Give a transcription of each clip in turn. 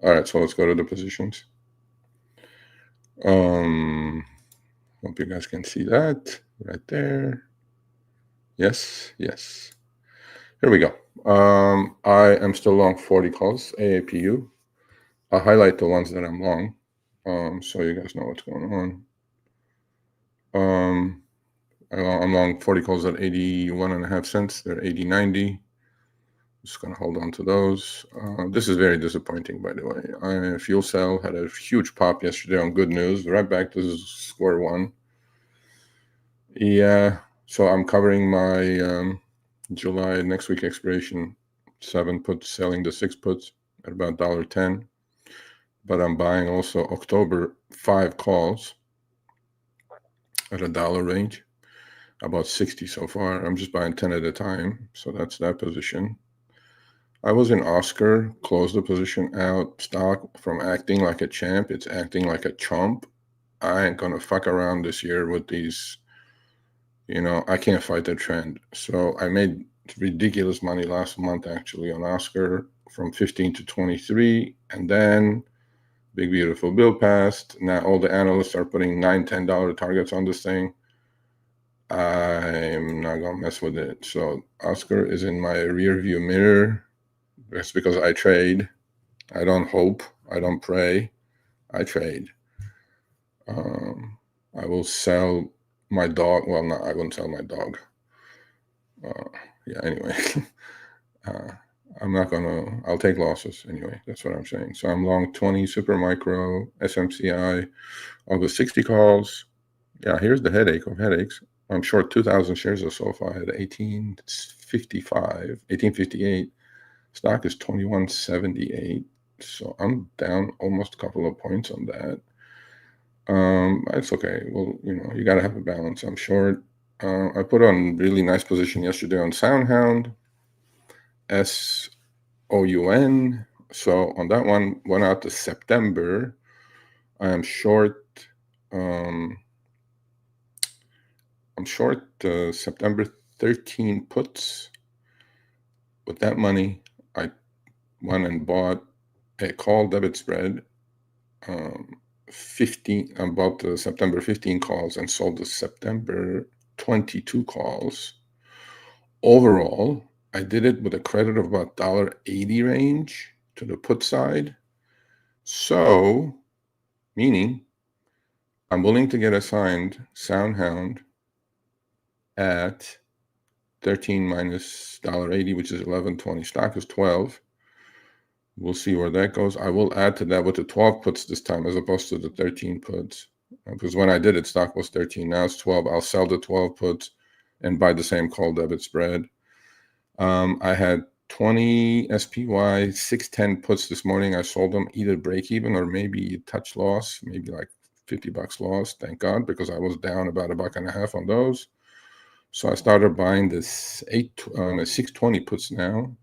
All right, so let's go to the positions. Hope you guys can see that right there. Yes, yes. Here we go. I am still long 40 calls, AAPU. I'll highlight the ones that I'm long, so you guys know what's going on. I'm long 40 calls at 81.5 cents. They're 80.90. Just gonna hold on to those. This is very disappointing, by the way. Fuel Cell had a huge pop yesterday on good news. Right back to square one. Yeah, so I'm covering my July next week expiration 7 puts, selling the 6 puts at about $1.10. But I'm buying also October 5 calls at $1 range, about 60 so far. I'm just buying 10 at a time, so that's that position. I was in Oscar, closed the position out. Stock from acting like a champ, it's acting like a chump. I ain't gonna fuck around this year with these. I can't fight the trend. So I made ridiculous money last month actually on Oscar from 15 to 23, and then big beautiful bill passed. Now all the analysts are putting $9, $10 targets on this thing. I'm not gonna mess with it. So Oscar is in my rear view mirror. That's because I trade. I don't hope. I don't pray. I trade. I will sell my dog. Well, no, I won't sell my dog. Yeah, anyway. I'm not gonna, I'll take losses anyway. That's what I'm saying. So I'm long 20 super micro SMCI, August 60 calls. Yeah, here's the headache of headaches. I'm short 2,000 shares of SoFi at 1855, 1858. Stock is 2178. So I'm down almost a couple of points on that. It's okay. Well, you got to have a balance. I'm short. I put on really nice position yesterday on SoundHound, SOUN. So on that one, went out to September. I am short. I'm short September 13 puts. With that money, I went and bought a call debit spread. 15. I bought the September 15 calls and sold the September 22 calls. Overall, I did it with a credit of about $1.80 range to the put side. So, meaning I'm willing to get assigned SoundHound at 13 minus $1.80, which is 11.20. Stock is 12. We'll see where that goes. I will add to that with the 12 puts this time as opposed to the 13 puts. Because when I did it, stock was 13. Now it's 12. I'll sell the 12 puts and buy the same call debit spread. I had 20 SPY 610 puts this morning. I sold them either break even or maybe touch loss, maybe like $50 loss. Thank God, because I was down about $1.50 on those. So I started buying this 620 puts now.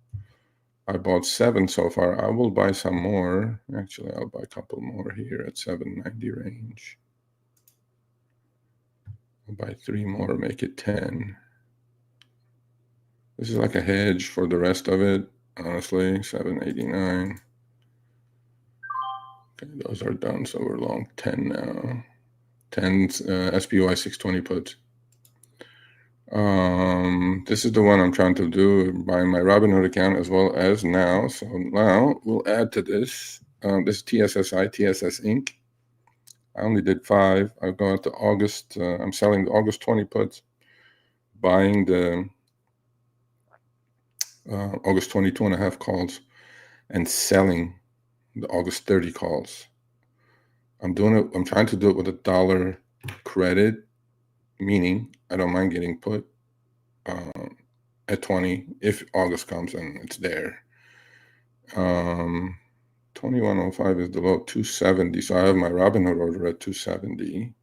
I bought 7 so far. I will buy some more. Actually, I'll buy a couple more here at 790 range. I'll buy 3 more, make it 10. This is like a hedge for the rest of it, honestly. 789. Okay, those are done, so we're long 10 now. 10 SPY 620 puts. This is the one I'm trying to do, buying my Robinhood account as well as now. So now we'll add to this. This is TSSI, TSS Inc. I only did 5. I've gone to August. I'm selling the August 20 puts, buying the August 22.5 calls, and selling the August 30 calls. I'm doing it. I'm trying to do it with $1 credit, meaning I don't mind getting put at 20 if August comes and it's there. 2105 is the low, 270. So I have my Robinhood order at 270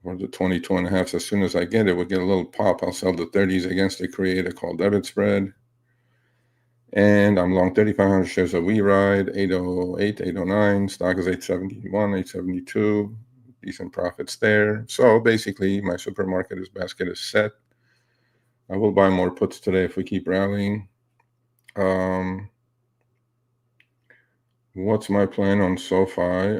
for the 22.5. As soon as I get it, we'll get a little pop. I'll sell the 30s against the create a call debit spread. And I'm long 3,500 shares of WeRide, 808, 809. Stock is 871, 872. Decent profits there. So basically, my supermarket basket is set. I will buy more puts today if we keep rallying. What's my plan on SoFi?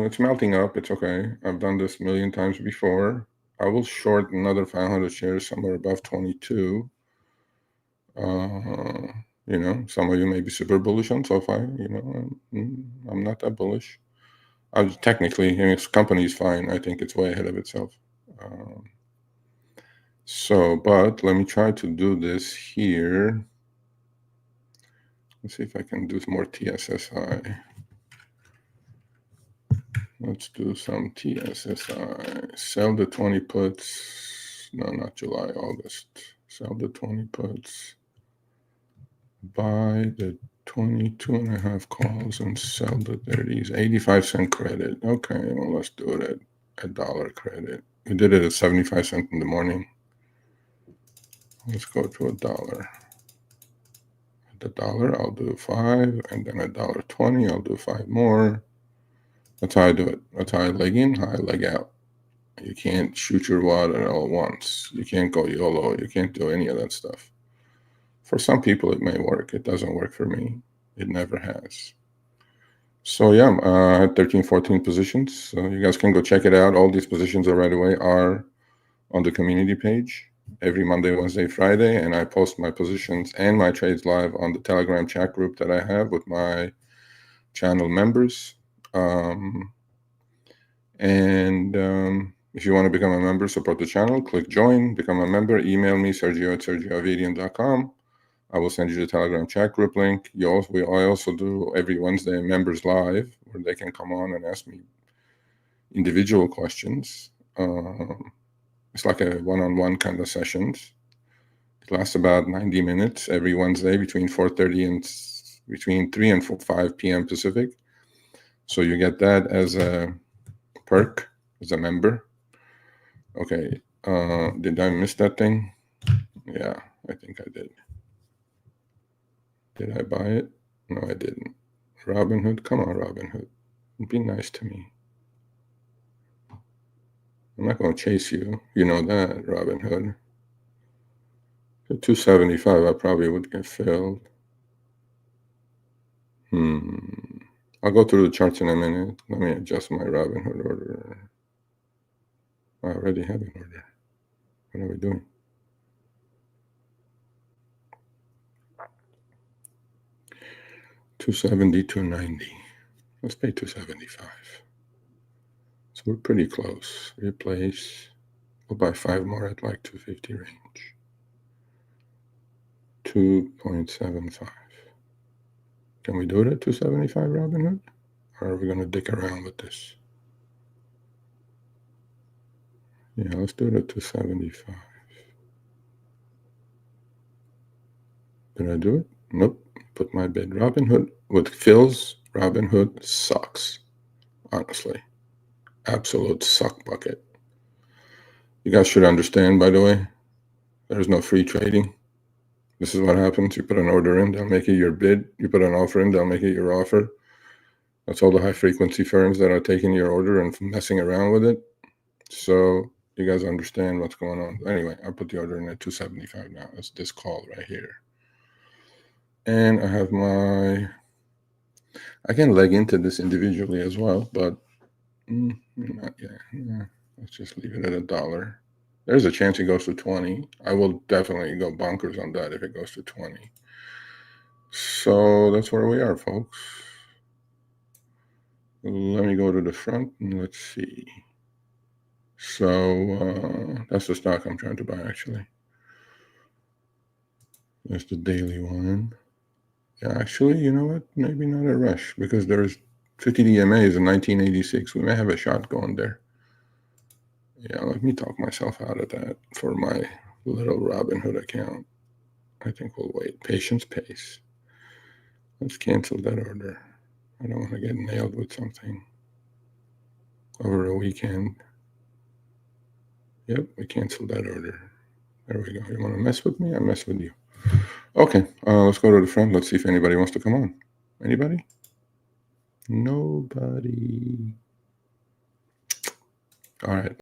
It's melting up. It's okay. I've done this a million times before. I will short another 500 shares somewhere above 22. You know, some of you may be super bullish on SoFi. You know, I'm not that bullish. I was technically, I mean, its company is fine. I think it's way ahead of itself. But let me try to do this here. Let's see if I can do some more TSSI. Let's do some TSSI. Sell the 20 puts. No, not July, August. Sell the 20 puts. Buy the 22.5 calls and sell the 30s. 85-cent credit. Okay, well, let's do it at $1 credit. We did it at 75 cents in the morning. Let's go to $1. At $1, I'll do 5, and then at $1.20, I'll do 5 more. That's how I do it. That's how I leg in, how I leg out. You can't shoot your wad all at once. You can't go YOLO. You can't do any of that stuff. For some people, it may work. It doesn't work for me. It never has. So yeah, I had 13, 14 positions. So you guys can go check it out. All these positions are right away are on the community page every Monday, Wednesday, Friday. And I post my positions and my trades live on the Telegram chat group that I have with my channel members. If you want to become a member, support the channel, click join, become a member, email me, Sergio@sergioavedian.com. I will send you the Telegram chat group link. I also do every Wednesday members live where they can come on and ask me individual questions. It's like a one-on-one kind of sessions. It lasts about 90 minutes every Wednesday between 4:30 and between 3 and 5 p.m. Pacific. So you get that as a perk, as a member. Okay, did I miss that thing? Yeah, I think I did. Did I buy it? No, I didn't. Robinhood, come on, Robinhood. Be nice to me. I'm not going to chase you. You know that, Robinhood. At 275, I probably would get filled. I'll go through the charts in a minute. Let me adjust my Robinhood order. I already have an order. What are we doing? $270, $290. Let's pay $275. So we're pretty close. Replace. We'll buy 5 more at like 250 range. 2.75. Can we do it at 275, Robinhood? Or are we going to dick around with this? Yeah, let's do it at 275. Did I do it? Nope. Put my bid. Robinhood with fills. Robinhood sucks. Honestly. Absolute suck bucket. You guys should understand, by the way, there's no free trading. This is what happens. You put an order in, they'll make it your bid. You put an offer in, they'll make it your offer. That's all the high-frequency firms that are taking your order and messing around with it. So you guys understand what's going on. Anyway, I put the order in at 275 now. That's this call right here. And I have I can leg into this individually as well, but not yet. Yeah, let's just leave it at $1. There's a chance it goes to 20. I will definitely go bonkers on that if it goes to 20. So that's where we are, folks. Let me go to the front and let's see. So that's the stock I'm trying to buy, actually. That's the daily one. Yeah, actually, you know what? Maybe not a rush because there's 50 DMAs in 1986. We may have a shot going there. Yeah, let me talk myself out of that for my little Robinhood account. I think we'll wait. Patience pays. Let's cancel that order. I don't want to get nailed with something over a weekend. Yep, we canceled that order. There we go. You want to mess with me? I mess with you. Okay, let's go to the front. Let's see if anybody wants to come on. Anybody? Nobody. All right.